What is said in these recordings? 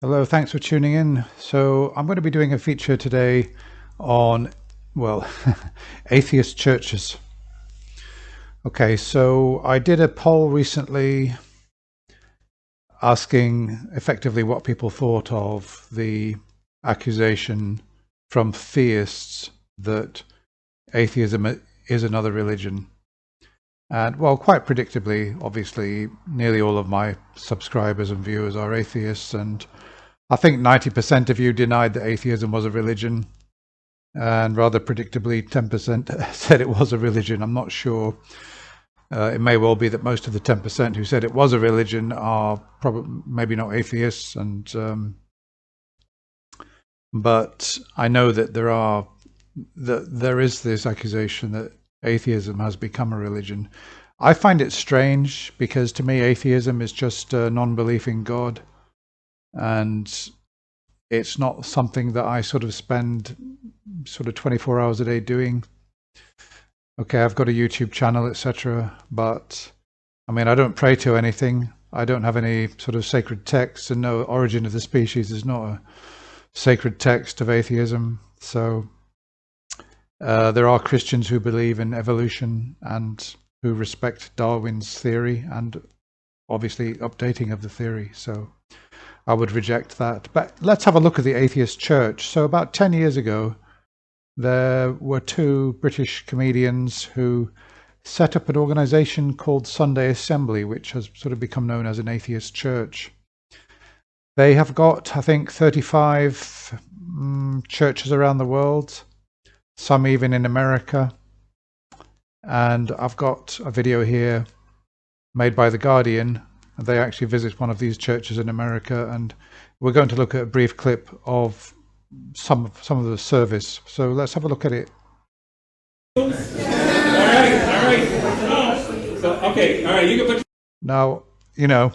Hello, thanks for tuning in. So I'm going to be doing a feature today on, well, atheist churches. Okay, so I did a poll recently asking effectively what people thought of the accusation from theists that atheism is another religion. And well, quite predictably, obviously, nearly all of my subscribers and viewers are atheists, and I think 90% of you denied that atheism was a religion, and rather predictably 10% said it was a religion. I'm not sure. It may well be that most of the 10% who said it was a religion are probably maybe not atheists, and but I know that there is this accusation that atheism has become a religion. I find it strange because to me atheism is just a non-belief in God, and it's not something that I sort of spend sort of 24 hours a day doing. Okay, I've got a YouTube channel, etc. But I mean, I don't pray to anything. I don't have any sort of sacred texts, and no, Origin of the Species is not a sacred text of atheism. So there are Christians who believe in evolution and who respect Darwin's theory and obviously updating of the theory. So I would reject that. But let's have a look at the atheist church. So about 10 years ago, there were two British comedians who set up an organization called Sunday Assembly, which has sort of become known as an atheist church. They have got, I think, 35 churches around the world, some even in America. And I've got a video here made by The Guardian. They actually visit one of these churches in America, and we're going to look at a brief clip of some of the service. So let's have a look at it. All right. So, okay, all right, you can put. Now, you know,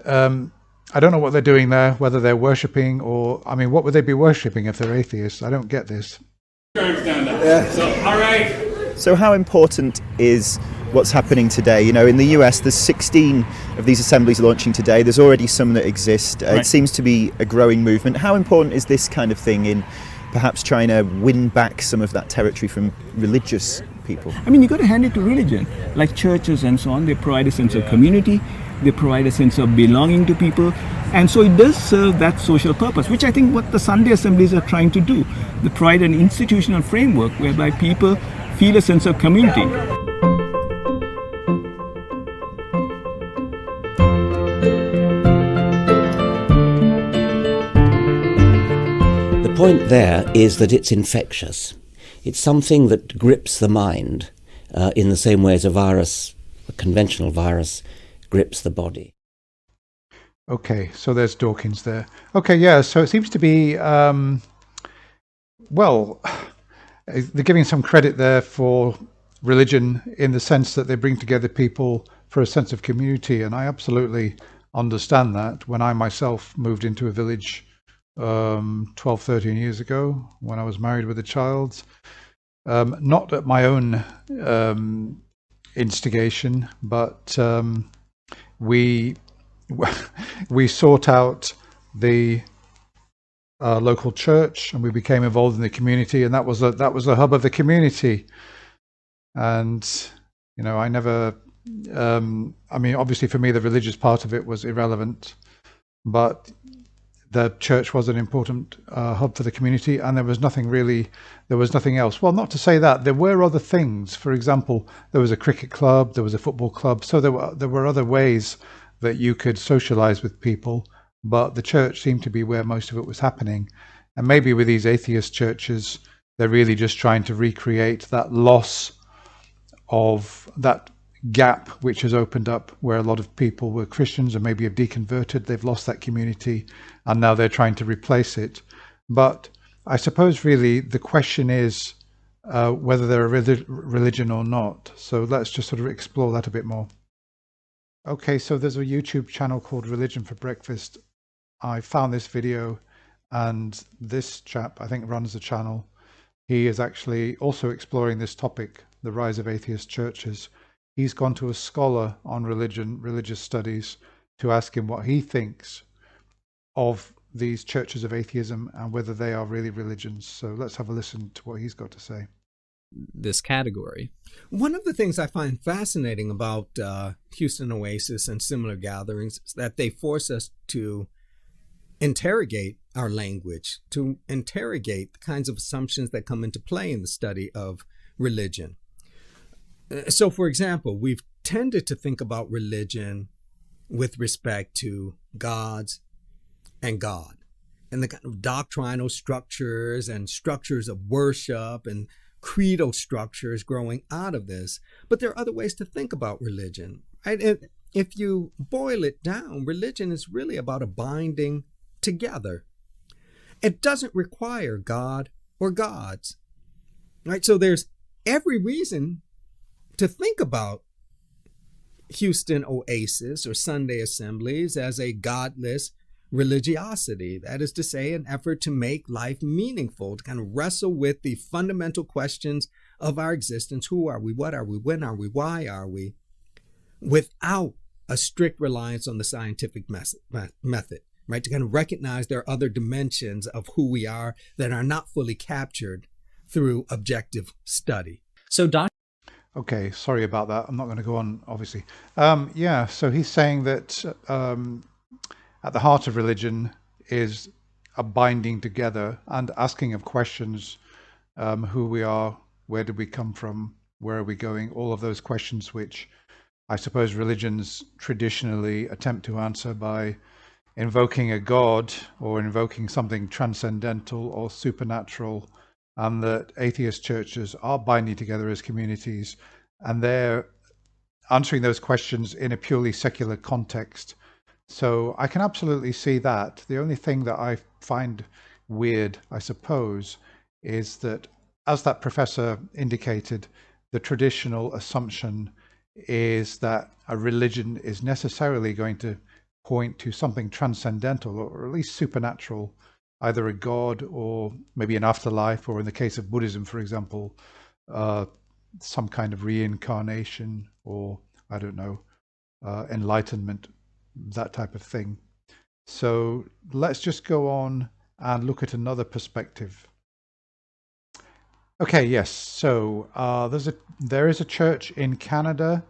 I don't know what they're doing there, whether they're worshipping or, I mean, what would they be worshipping if they're atheists? I don't get this. Yeah. So, all right. So how important is what's happening today? You know, in the US, there's 16 of these assemblies launching today. There's already some that exist. Right. It seems to be a growing movement. How important is this kind of thing in perhaps trying to win back some of that territory from religious people? I mean, you got to hand it to religion, like churches and so on. They provide a sense of community. They provide a sense of belonging to people. And so it does serve that social purpose, which I think what the Sunday assemblies are trying to do. They provide an institutional framework whereby people feel a sense of community. The point there is that it's infectious. It's something that grips the mind in the same way as a conventional virus, grips the body. Okay, so there's Dawkins there. Okay, yeah, so it seems to be, well, they're giving some credit there for religion in the sense that they bring together people for a sense of community, and I absolutely understand that. When I myself moved into a village 12, 13 years ago, when I was married with a child, not at my own instigation, but we sought out the local church, and we became involved in the community, and that was the hub of the community. And you know, I never, I mean, obviously for me the religious part of it was irrelevant, but the church was an important hub for the community, and there was nothing else. Well, not to say that there were other things. For example, there was a cricket club, there was a football club, so there were other ways that you could socialize with people, but the church seemed to be where most of it was happening. And maybe with these atheist churches, they're really just trying to recreate that loss of that gap which has opened up, where a lot of people were Christians and maybe have deconverted. They've lost that community, and now they're trying to replace it. But I suppose really the question is whether they're a religion or not. So let's just sort of explore that a bit more. Okay, so there's a YouTube channel called Religion for Breakfast. I found this video, and this chap, I think, runs the channel. He is actually also exploring this topic, the rise of atheist churches. He's gone to a scholar on religious studies, to ask him what he thinks of these churches of atheism and whether they are really religions. So let's have a listen to what he's got to say. This category. One of the things I find fascinating about Houston Oasis and similar gatherings is that they force us to interrogate our language, to interrogate the kinds of assumptions that come into play in the study of religion. So, for example, we've tended to think about religion with respect to gods and God, and the kind of doctrinal structures and structures of worship and creedal structures growing out of this. But there are other ways to think about religion, right? And if you boil it down, religion is really about a binding together. It doesn't require God or gods, right? So there's every reason to think about Houston Oasis or Sunday assemblies as a godless religiosity. That is to say, an effort to make life meaningful, to kind of wrestle with the fundamental questions of our existence. Who are we? What are we? When are we? Why are we? Without a strict reliance on the scientific method, right? To kind of recognize there are other dimensions of who we are that are not fully captured through objective study. So, Okay, sorry about that. I'm not going to go on, obviously. So he's saying that at the heart of religion is a binding together and asking of questions, who we are, where did we come from, where are we going, all of those questions which I suppose religions traditionally attempt to answer by invoking a god or invoking something transcendental or supernatural, and that atheist churches are binding together as communities, and they're answering those questions in a purely secular context. So I can absolutely see that. The only thing that I find weird, I suppose, is that, as that professor indicated, the traditional assumption is that a religion is necessarily going to point to something transcendental or at least supernatural, either a god or maybe an afterlife, or in the case of Buddhism, for example, some kind of reincarnation, or I don't know, enlightenment, that type of thing. So let's just go on and look at another perspective. Okay, yes. So there is a church in Canada.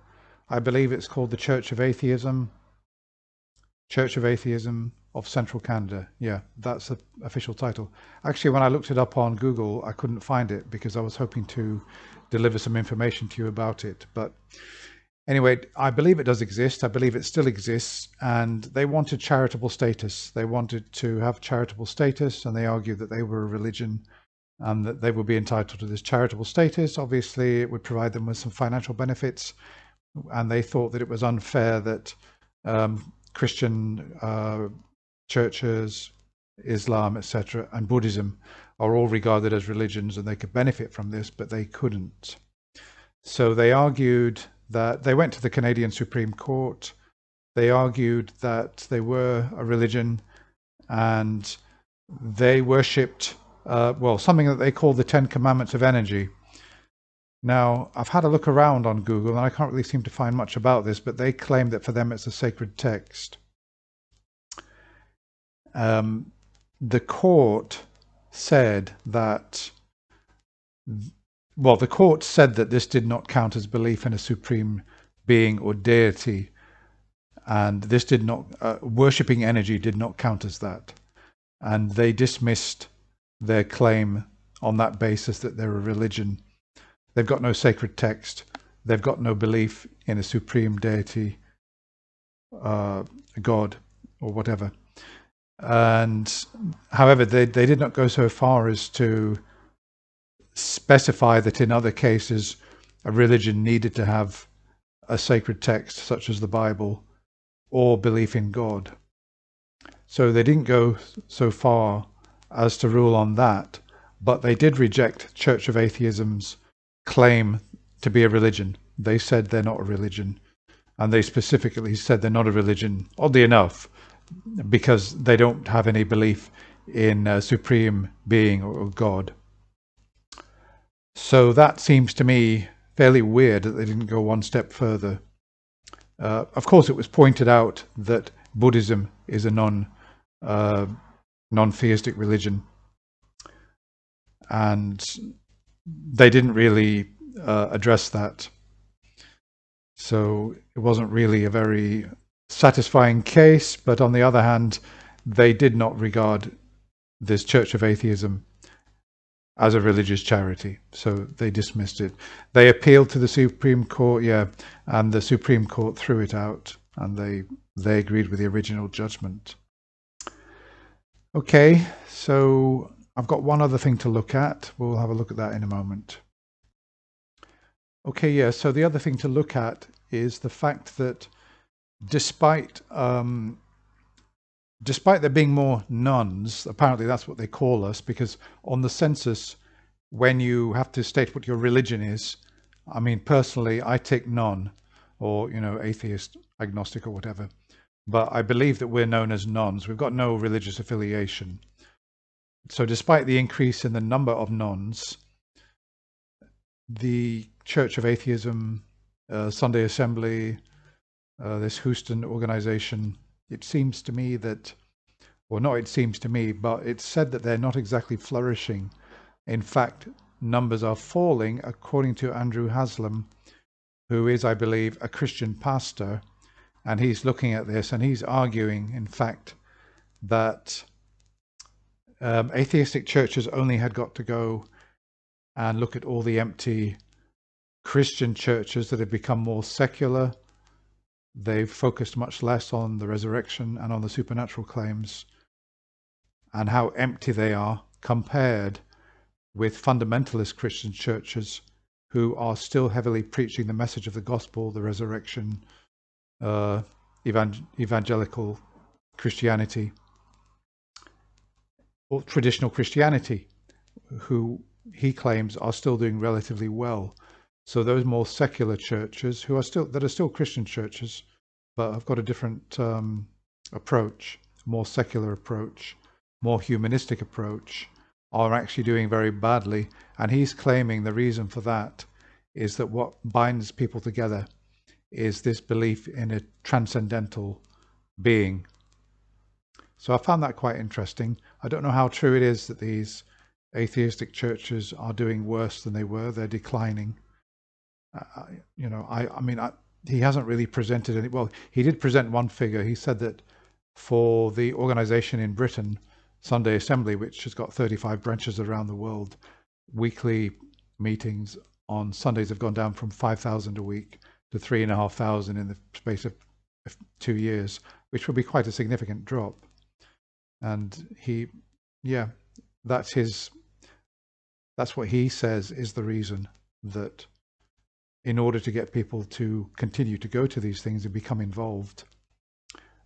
I believe it's called the Church of Atheism. Church of Atheism of Central Canada. Yeah, that's the official title. Actually, when I looked it up on Google, I couldn't find it because I was hoping to deliver some information to you about it. But anyway, I believe it does exist. I believe it still exists. And they wanted charitable status. They wanted to have charitable status, and they argued that they were a religion and that they would be entitled to this charitable status. Obviously, it would provide them with some financial benefits. And they thought that it was unfair that Christian churches, Islam, etc., and Buddhism are all regarded as religions, and they could benefit from this, but they couldn't. So they argued that they went to the Canadian Supreme Court. They argued that they were a religion, and they worshipped something that they called the Ten Commandments of Energy. Now, I've had a look around on Google, and I can't really seem to find much about this, but they claim that for them it's a sacred text. The court said that, the court said that this did not count as belief in a supreme being or deity, and this did not, worshipping energy did not count as that. And they dismissed their claim on that basis that they're a religion. They've got no sacred text. They've got no belief in a supreme deity, a god, or whatever. And however, they did not go so far as to specify that in other cases a religion needed to have a sacred text such as the Bible or belief in God. So they didn't go so far as to rule on that, but they did reject Church of Atheism's claim to be a religion. They said they're not a religion, and they specifically said they're not a religion, oddly enough, because they don't have any belief in a supreme being or God. So that seems to me fairly weird that they didn't go one step further. Of course, it was pointed out that Buddhism is a non-theistic religion, and they didn't really address that. So it wasn't really a very satisfying case, but on the other hand, they did not regard this Church of Atheism as a religious charity, so they dismissed it. They appealed to the Supreme Court, and the Supreme Court threw it out, and they agreed with the original judgment. Okay, so I've got one other thing to look at. We'll have a look at that in a moment. Okay, so the other thing to look at is the fact that despite there being more nuns, apparently that's what they call us, because on the census, when you have to state what your religion is, I mean, personally, I tick none, or, atheist, agnostic, or whatever. But I believe that we're known as nuns. We've got no religious affiliation. So despite the increase in the number of nuns, the Church of Atheism, Sunday Assembly, this Houston organization, it seems to me that, well, not it seems to me, but it's said that they're not exactly flourishing. In fact, numbers are falling, according to Andrew Haslam, who is, I believe, a Christian pastor, and he's looking at this and he's arguing, in fact, that atheistic churches only had got to go and look at all the empty Christian churches that have become more secular. They've focused much less on the resurrection and on the supernatural claims and how empty they are compared with fundamentalist Christian churches who are still heavily preaching the message of the gospel, the resurrection, evangelical Christianity, or traditional Christianity, who he claims are still doing relatively well. So those more secular churches that are still Christian churches, but have got a different approach, more secular approach, more humanistic approach, are actually doing very badly. And he's claiming the reason for that is that what binds people together is this belief in a transcendental being. So I found that quite interesting. I don't know how true it is that these atheistic churches are doing worse than they were. They're declining. He hasn't really presented any. Well, he did present one figure. He said that for the organization in Britain, Sunday Assembly, which has got 35 branches around the world, weekly meetings on Sundays have gone down from 5,000 a week to 3,500 in the space of 2 years, which will be quite a significant drop. And that's what he says is the reason that in order to get people to continue to go to these things and become involved,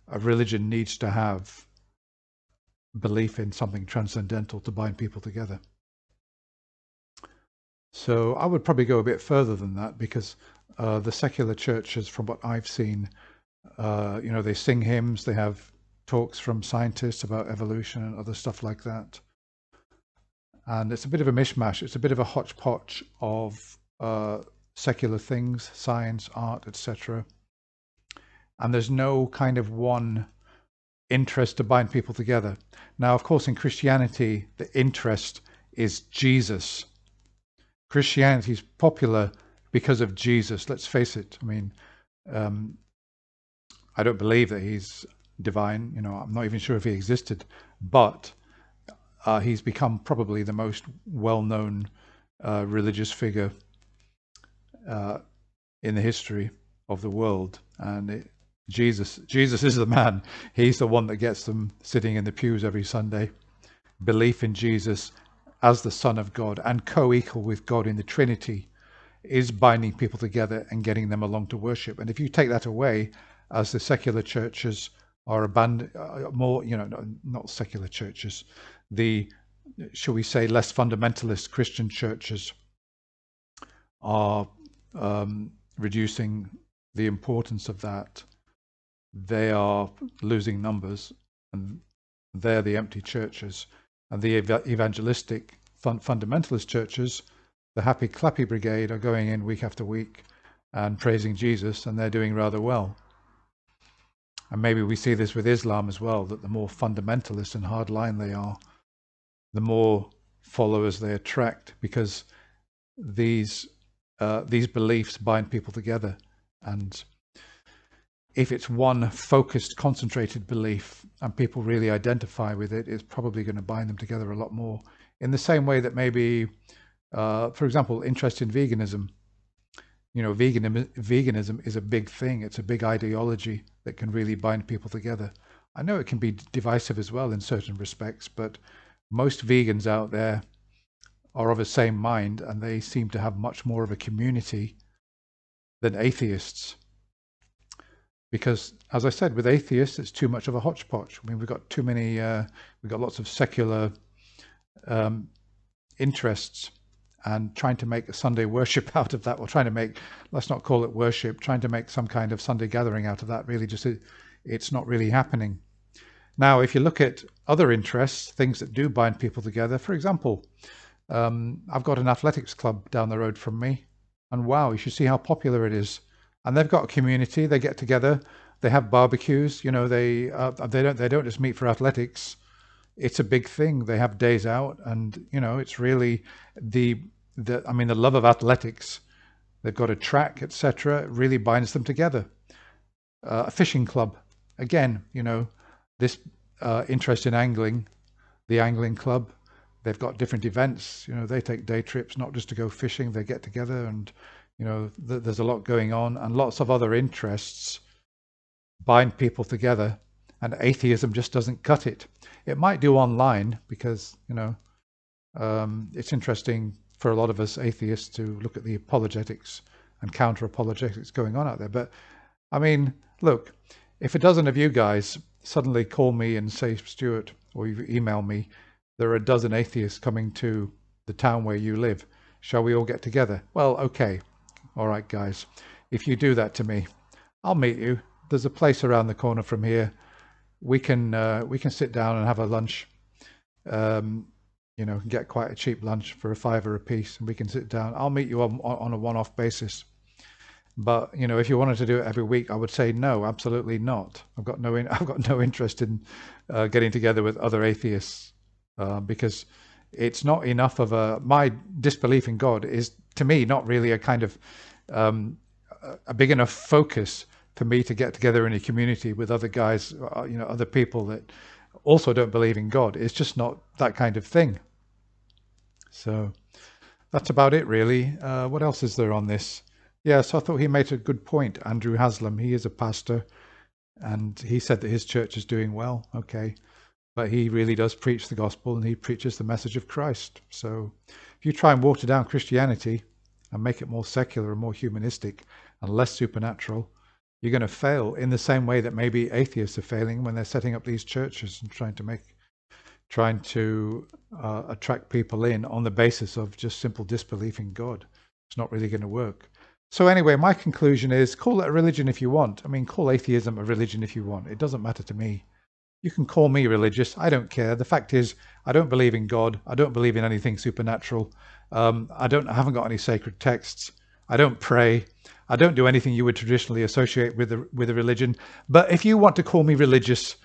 a religion needs to have belief in something transcendental to bind people together. So I would probably go a bit further than that, because the secular churches, from what I've seen, they sing hymns, they have talks from scientists about evolution and other stuff like that. And it's a bit of a mishmash. It's a bit of a hodgepodge of secular things, science, art, etc. And there's no kind of one interest to bind people together. Now, of course, in Christianity, the interest is Jesus. Christianity is popular because of Jesus. Let's face it. I mean, I don't believe that he's divine. I'm not even sure if he existed, but he's become probably the most well-known religious figure in the history of the world. And Jesus is the man. He's the one that gets them sitting in the pews every Sunday. Belief in Jesus as the Son of God and co-equal with God in the Trinity is binding people together and getting them along to worship. And if you take that away, as the secular churches are abandoned, not secular churches, the, shall we say, less fundamentalist Christian churches are reducing the importance of that. They are losing numbers, and they're the empty churches. And the evangelistic fundamentalist churches, the happy clappy brigade, are going in week after week and praising Jesus, and they're doing rather well. And maybe we see this with Islam as well, that the more fundamentalist and hardline they are, the more followers they attract, because these beliefs bind people together. And if it's one focused, concentrated belief and people really identify with it, it's probably going to bind them together a lot more. In the same way that maybe, for example, interest in veganism. You know, veganism is a big thing. It's a big ideology that can really bind people together. I know it can be divisive as well in certain respects, but most vegans out there are of the same mind, and they seem to have much more of a community than atheists. Because, as I said, with atheists, it's too much of a hodgepodge. I mean, we've got too many, we've got lots of secular interests, and trying to make a Sunday worship out of that, or trying to make, let's not call it worship, trying to make some kind of Sunday gathering out of that, really just, it's not really happening. Now, if you look at other interests, things that do bind people together, for example, I've got an athletics club down the road from me, and wow, you should see how popular it is. And they've got a community, they get together, they have barbecues, you know, they don't just meet for athletics. It's a big thing. They have days out, and you know, it's really the love of athletics. They've got a track, etc. It really binds them together. A fishing club, again, you know, this interest in angling, the angling club. They've got different events. You know, they take day trips, not just to go fishing. They get together, and you know, there's a lot going on, and lots of other interests bind people together. And atheism just doesn't cut it. It might do online because, you know, it's interesting for a lot of us atheists to look at the apologetics and counter-apologetics going on out there. But, I mean, look, if a dozen of you guys suddenly call me and say, Stuart, or you email me, there are a dozen atheists coming to the town where you live. Shall we all get together? Well, okay. All right, guys. If you do that to me, I'll meet you. There's a place around the corner from here. We can sit down and have a lunch, you know, get quite a cheap lunch for $5 a piece, and we can sit down. I'll meet you on a one-off basis. But you know, if you wanted to do it every week, I would say no, absolutely not. I've got no interest in getting together with other atheists, because it's not enough of my disbelief in God is, to me, not really a kind of a big enough focus for me to get together in a community with other guys, you know, other people that also don't believe in God. It's just not that kind of thing. So that's about it, really. What else is there on this? Yeah, so I thought he made a good point. Andrew Haslam, he is a pastor, and he said that his church is doing well. Okay, but he really does preach the gospel, and he preaches the message of Christ. So if you try and water down Christianity and make it more secular and more humanistic and less supernatural, you're going to fail in the same way that maybe atheists are failing when they're setting up these churches and trying to attract people in on the basis of just simple disbelief in God. It's not really going to work. So anyway, my conclusion is, call it a religion if you want. I mean, call atheism a religion if you want. It doesn't matter to me. You can call me religious. I don't care. The fact is, I don't believe in God. I don't believe in anything supernatural. I haven't got any sacred texts. I don't pray. I don't do anything you would traditionally associate with a religion. But if you want to call me religious,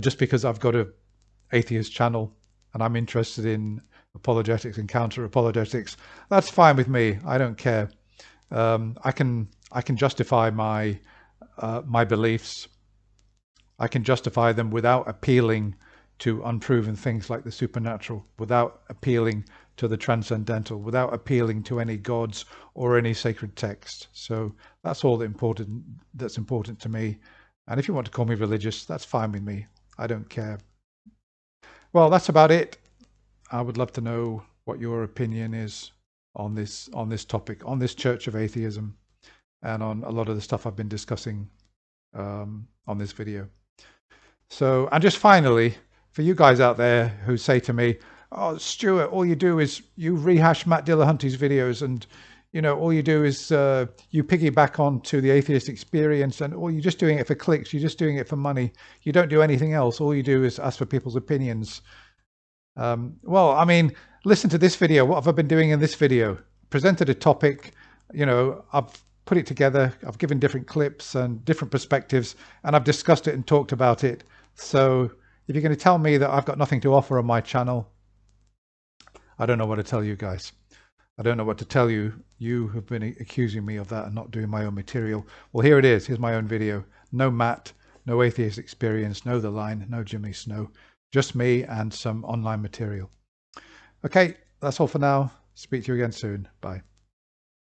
just because I've got a atheist channel and I'm interested in apologetics and counter-apologetics, that's fine with me. I don't care. I can justify my beliefs. I can justify them without appealing to unproven things like the supernatural, without appealing to the transcendental, without appealing to any gods or any sacred text. So that's all that's important to me. And if you want to call me religious, that's fine with me. I don't care. Well, that's about it. I would love to know what your opinion is on this topic, on this Church of Atheism, and on a lot of the stuff I've been discussing on this video. So, and just finally, for you guys out there who say to me, oh, Stuart, all you do is you rehash Matt Dillahunty's videos, and you know, all you do is you piggyback onto the atheist experience, and you're just doing it for clicks, you're just doing it for money, you don't do anything else, all you do is ask for people's opinions. Well, I mean, listen to this video. What have I been doing in this video? Presented a topic, you know, I've put it together. I've given different clips and different perspectives, and I've discussed it and talked about it. So if you're going to tell me that I've got nothing to offer on my channel, I don't know what to tell you guys. I don't know what to tell you. You have been accusing me of that and not doing my own material. Well, here it is. Here's my own video. No Matt, no Atheist Experience, no The Line, no Jimmy Snow. Just me and some online material. Okay, that's all for now. Speak to you again soon. Bye.